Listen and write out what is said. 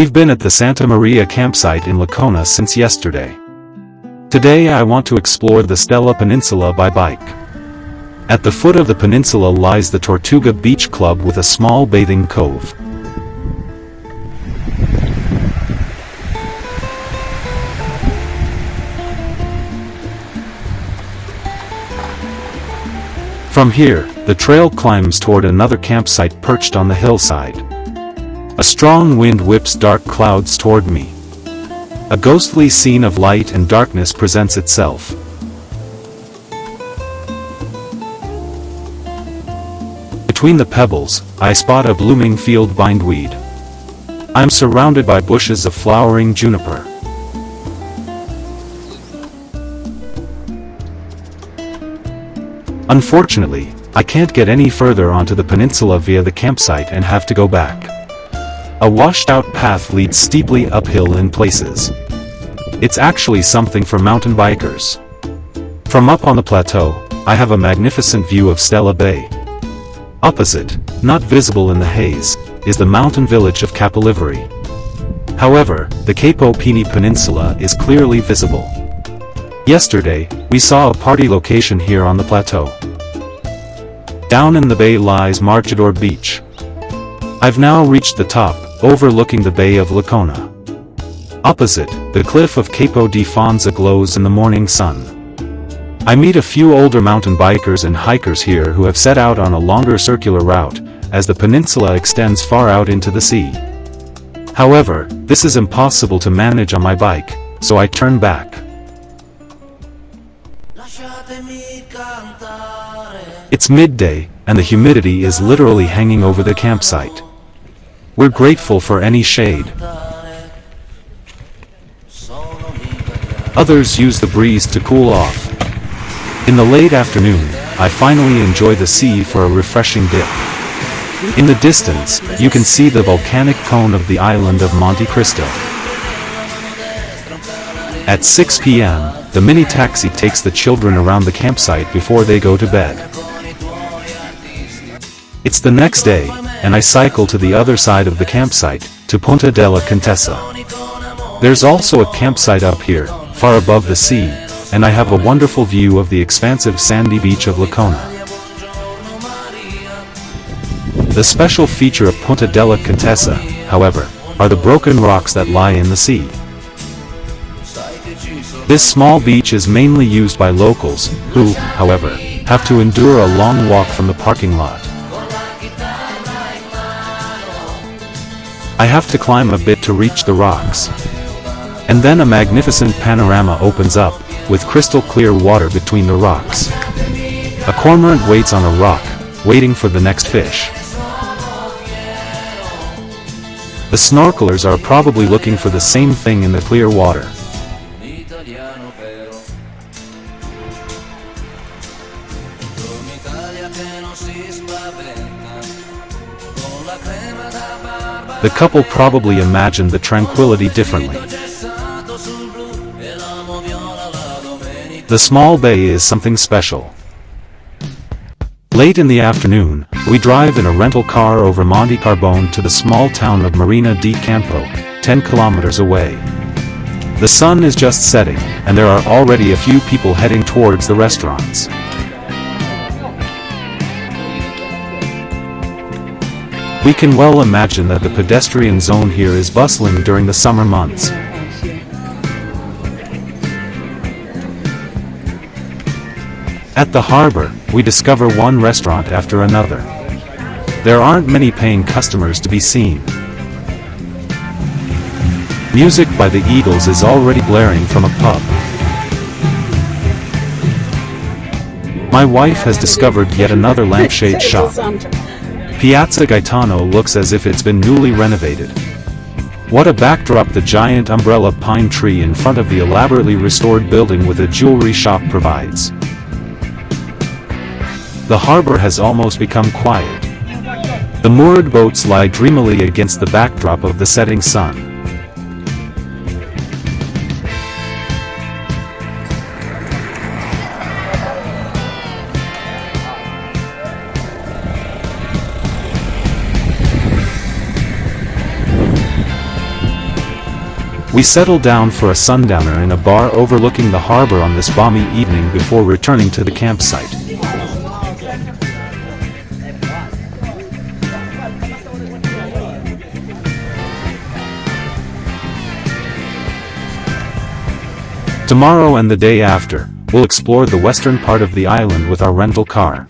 We've been at the Santa Maria campsite in Lacona since yesterday. Today I want to explore the Stella Peninsula by bike. At the foot of the peninsula lies the Tortuga Beach Club with a small bathing cove. From here, the trail climbs toward another campsite perched on the hillside. A strong wind whips dark clouds toward me. A ghostly scene of light and darkness presents itself. Between the pebbles, I spot a blooming field bindweed. I'm surrounded by bushes of flowering juniper. Unfortunately, I can't get any further onto the peninsula via the campsite and have to go back. A washed-out path leads steeply uphill in places. It's actually something for mountain bikers. From up on the plateau, I have a magnificent view of Stella Bay. Opposite, not visible in the haze, is the mountain village of Capoliveri. However, the Capo Pini peninsula is clearly visible. Yesterday, we saw a party location here on the plateau. Down in the bay lies Margidore Beach. I've now reached the top, overlooking the Bay of Lacona. Opposite, the cliff of Capo di Fonza glows in the morning sun. I meet a few older mountain bikers and hikers here who have set out on a longer circular route, as the peninsula extends far out into the sea. However, this is impossible to manage on my bike, so I turn back. It's midday, and the humidity is literally hanging over the campsite. We're grateful for any shade. Others use the breeze to cool off. In the late afternoon, I finally enjoy the sea for a refreshing dip. In the distance, you can see the volcanic cone of the island of Monte Cristo. At 6 p.m., the mini taxi takes the children around the campsite before they go to bed. It's the next day, and I cycle to the other side of the campsite, to Punta della Contessa. There's also a campsite up here, far above the sea, and I have a wonderful view of the expansive sandy beach of Lacona. The special feature of Punta della Contessa, however, are the broken rocks that lie in the sea. This small beach is mainly used by locals, who, however, have to endure a long walk from the parking lot. I have to climb a bit to reach the rocks. And then a magnificent panorama opens up, with crystal clear water between the rocks. A cormorant waits on a rock, waiting for the next fish. The snorkelers are probably looking for the same thing in the clear water. The couple probably imagined the tranquility differently. The small bay is something special. Late in the afternoon, we drive in a rental car over Monte Carbone to the small town of Marina di Campo, 10 kilometers away. The sun is just setting, and there are already a few people heading towards the restaurants. We can well imagine that the pedestrian zone here is bustling during the summer months. At the harbor, we discover one restaurant after another. There aren't many paying customers to be seen. Music by the Eagles is already blaring from a pub. My wife has discovered yet another lampshade shop. Piazza Gaetano looks as if it's been newly renovated. What a backdrop the giant umbrella pine tree in front of the elaborately restored building with a jewelry shop provides. The harbor has almost become quiet. The moored boats lie dreamily against the backdrop of the setting sun. We settle down for a sundowner in a bar overlooking the harbor on this balmy evening before returning to the campsite. Tomorrow and the day after, we'll explore the western part of the island with our rental car.